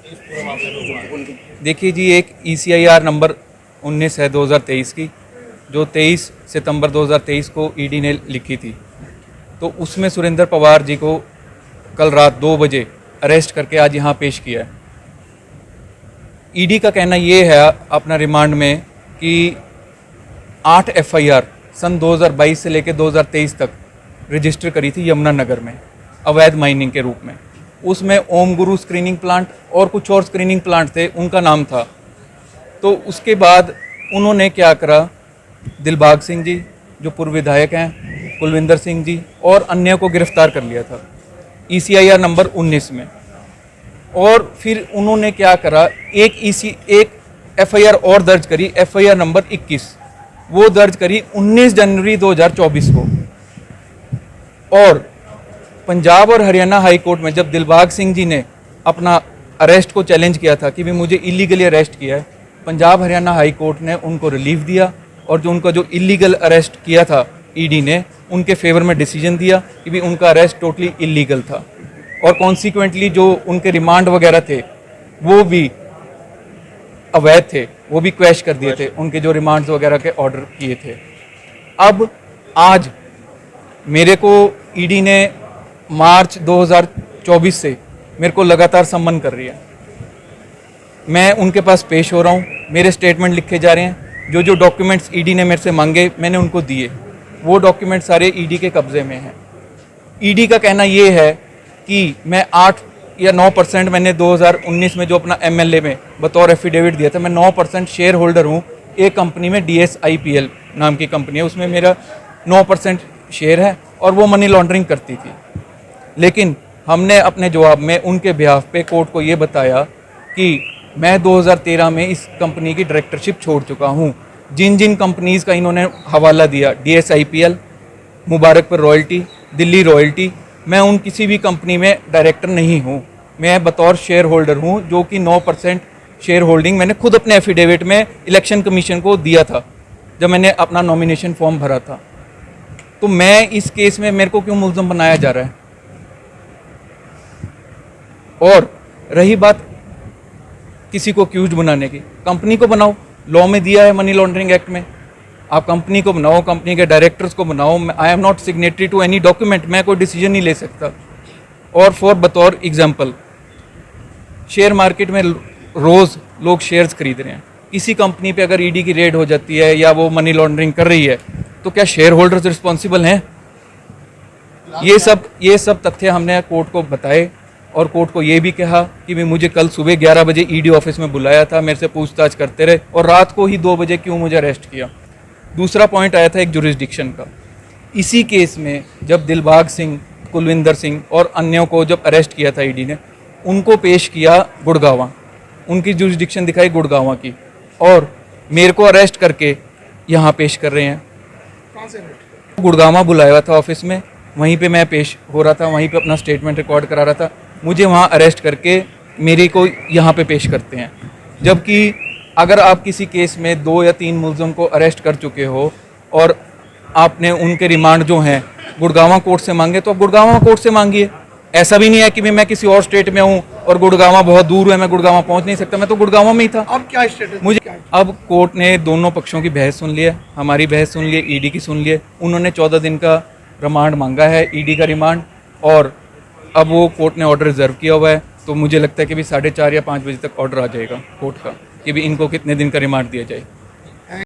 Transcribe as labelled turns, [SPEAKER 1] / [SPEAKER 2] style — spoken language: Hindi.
[SPEAKER 1] इस पूरे मामले में हुआ है?
[SPEAKER 2] देखिए जी, एक ECIR नंबर 19 है 2023 की, जो 23 सितंबर 2023 को ईडी ने लिखी थी। तो उसमें सुरेंद्र पवार जी को कल रात 2 बजे अरेस्ट करके आज यहाँ पेश किया है। ईडी का कहना ये है अपना रिमांड में कि 8 FIR सन 2022 से लेकर 2023 तक रजिस्टर करी थी यमुनानगर में अवैध माइनिंग के रूप में। उसमें ओम गुरु स्क्रीनिंग प्लांट और कुछ और स्क्रीनिंग प्लांट थे, उनका नाम था। तो उसके बाद उन्होंने क्या करा, दिलबाग सिंह जी जो पूर्व विधायक हैं, कुलविंदर सिंह जी और अन्य को गिरफ्तार कर लिया था ECIR नंबर 19 में। और फिर उन्होंने क्या करा, एक FIR और दर्ज करी, FIR नंबर 21, वो दर्ज करी 19 जनवरी 2024 को। और पंजाब और हरियाणा हाई कोर्ट में जब दिलबाग सिंह जी ने अपना अरेस्ट को चैलेंज किया था कि भी मुझे इलीगली अरेस्ट किया है, पंजाब हरियाणा हाई कोर्ट ने उनको रिलीफ दिया और जो उनका जो इलीगल अरेस्ट किया था ईडी ने, उनके फेवर में डिसीजन दिया कि भी उनका अरेस्ट टोटली इलीगल था। और कॉन्सिक्वेंटली जो उनके रिमांड वगैरह थे वो भी अवैध थे, वो भी क्वैश कर दिए थे, उनके जो रिमांड्स वगैरह के ऑर्डर किए थे। अब आज मेरे को ईडी ने मार्च 2024 से मेरे को लगातार सम्मन कर रही है। मैं उनके पास पेश हो रहा हूँ, मेरे स्टेटमेंट लिखे जा रहे हैं। जो जो डॉक्यूमेंट्स ईडी ने मेरे से मांगे मैंने उनको दिए, वो डॉक्यूमेंट सारे ईडी के कब्जे में हैं। ईडी का कहना ये है कि मैं 8 या 9% मैंने 2019 में जो अपना MLA में बतौर एफिडेविट दिया था, मैं 9% शेयर होल्डर हूँ एक कंपनी में, DSIPL नाम की कंपनी है, उसमें मेरा 9% शेयर है और वो मनी लॉन्ड्रिंग करती थी। लेकिन हमने अपने जवाब में उनके बिहाफ पे कोर्ट को ये बताया कि मैं 2013 में इस कंपनी की डायरेक्टरशिप छोड़ चुका हूँ। जिन जिन कंपनीज़ का इन्होंने हवाला दिया, DSIPL, Mubarakpur royalty, Delhi royalty, मैं उन किसी भी कंपनी में डायरेक्टर नहीं हूँ। मैं बतौर शेयर होल्डर हूँ, जो कि 9% शेयर होल्डिंग मैंने खुद अपने एफिडेविट में इलेक्शन कमीशन को दिया था जब मैंने अपना नॉमिनेशन फॉर्म भरा था। तो मैं इस केस में मेरे को क्यों मुल्ज़म बनाया जा रहा है? और रही बात किसी को अक्यूज बनाने की, कंपनी को बनाओ, लॉ में दिया है मनी लॉन्ड्रिंग एक्ट में, आप कंपनी को बनाओ, कंपनी के डायरेक्टर्स को बनाओ। I am not signatory to any document, मैं कोई डिसीजन नहीं ले सकता। और फॉर बतौर एग्जांपल, शेयर मार्केट में रोज़ लोग शेयर्स खरीद रहे हैं, किसी कंपनी पे अगर ईडी की रेड हो जाती है या वो मनी लॉन्ड्रिंग कर रही है, तो क्या शेयर होल्डर्स रिस्पॉन्सिबल हैं? ये सब तथ्य हमने कोर्ट को बताए और कोर्ट को ये भी कहा कि भी मुझे कल सुबह 11 बजे ईडी ऑफिस में बुलाया था, मेरे से पूछताछ करते रहे और रात को ही 2 बजे क्यों मुझे अरेस्ट किया। दूसरा पॉइंट आया था एक जुरिस्डिक्शन का। इसी केस में जब दिलबाग सिंह, कुलविंदर सिंह और अन्यों को जब अरेस्ट किया था ईडी ने, उनको पेश किया गुड़गांवा, उनकी जुरिस्डिक्शन दिखाई गुड़गांवा की, और मेरे को अरेस्ट करके यहाँ पेश कर रहे हैं। गुड़गांवा बुलाया हुआ था ऑफिस में, वहीं पे मैं पेश हो रहा था, वहीं पे अपना स्टेटमेंट रिकॉर्ड करा रहा था। मुझे वहाँ अरेस्ट करके मेरे को यहाँ पे पेश करते हैं। जबकि अगर आप किसी केस में 2 या 3 मुलज़म को अरेस्ट कर चुके हो और आपने उनके रिमांड जो हैं गुड़गांवा कोर्ट से मांगे, तो आप गुड़गांवा कोर्ट से मांगिए। ऐसा भी नहीं है कि मैं किसी और स्टेट में हूँ और गुड़गांवा बहुत दूर है, मैं गुड़गांवा पहुँच नहीं सकता, मैं तो गुड़गांवा में ही था।
[SPEAKER 1] अब क्या स्टेटस
[SPEAKER 2] मुझे अब कोर्ट ने दोनों पक्षों की बहस सुन लिया, हमारी बहस सुन ली, ईडी की सुन लिए। उन्होंने 14 दिन का रिमांड मांगा है, ईडी का रिमांड, और अब वो कोर्ट ने ऑर्डर रिजर्व किया हुआ है। तो मुझे लगता है कि भी 4:30 या 5 बजे तक ऑर्डर आ जाएगा कोर्ट का कि भी इनको कितने दिन का रिमांड दिया जाए।